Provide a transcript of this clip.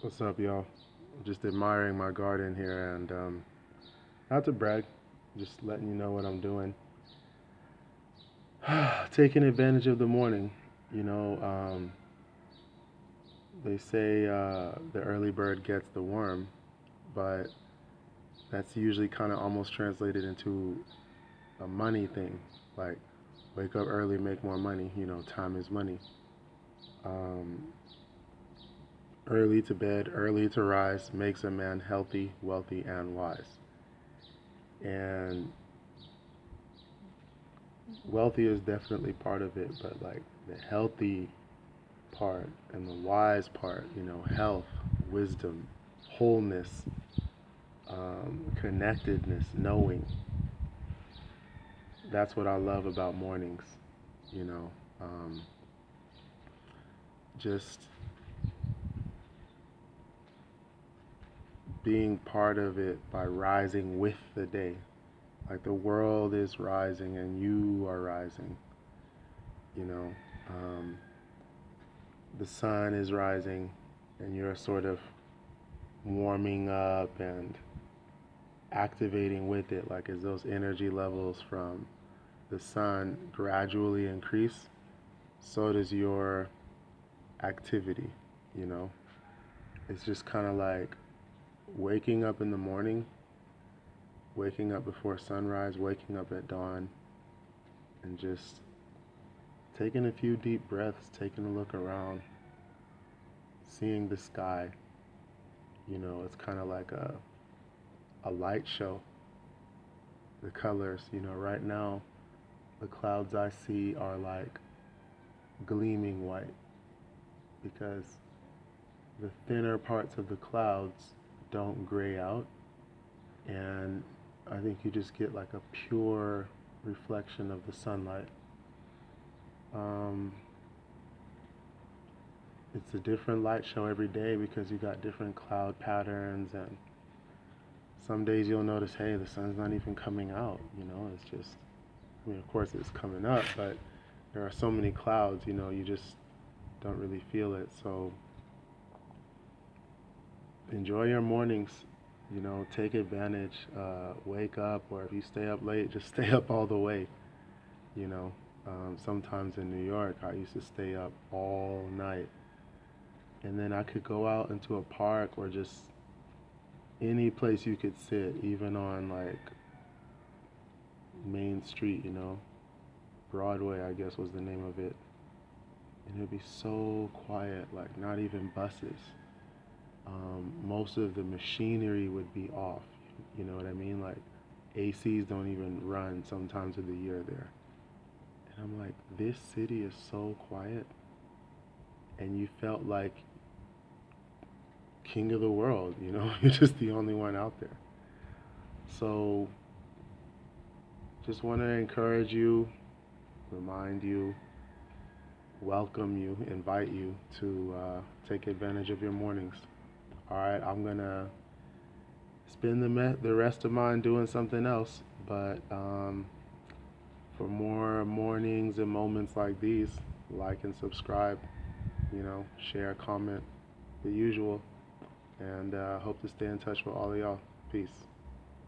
What's up, y'all? Just admiring my garden here and not to brag, just letting you know what I'm doing. Taking advantage of the morning. You know, they say the early bird gets the worm, but that's usually kind of almost translated into a money thing. Like, wake up early, make more money. Time is money. Um, Early to bed, early to rise makes a man healthy, wealthy, and wise. And wealthy is definitely part of it, but like the healthy part and the wise part, health, wisdom, wholeness, connectedness, knowing. That's what I love about mornings, you know. Um, just being part of it by rising with the day. Like the world is rising and you are rising, you know. Um, the sun is rising and you're sort of warming up and activating with it, like as those energy levels from the sun gradually increase, so does your activity, you know? It's just kind of like waking up in the morning, waking up before sunrise, waking up at dawn, and just taking a few deep breaths, taking a look around, seeing the sky. It's kind of like a light show. The colors, right now, the clouds I see are like gleaming white because the thinner parts of the clouds don't gray out, and I think you just get like a pure reflection of the sunlight. Um, it's a different light show every day because you got different cloud patterns, and some days you'll notice, hey, the sun's not even coming out. It's just, I mean, of course it's coming up, but there are so many clouds, you just don't really feel it. So enjoy your mornings. Take advantage. Wake up, or if you stay up late, just stay up all the way. You know, Sometimes in New York, I used to stay up all night, and then I could go out into a park or just any place you could sit, even on like Main Street. Broadway, I guess was the name of it, and it'd be so quiet, like not even buses. Most of the machinery would be off. You know what I mean? Like ACs don't even run sometimes of the year there. And I'm like, this city is so quiet, and you felt like king of the world. You're just the only one out there. So, just want to encourage you, remind you, welcome you, invite you to take advantage of your mornings. All right, I'm gonna spend the rest of mine doing something else, but for more mornings and moments like these, like and subscribe, share, comment, the usual, and hope to stay in touch with all of y'all. Peace.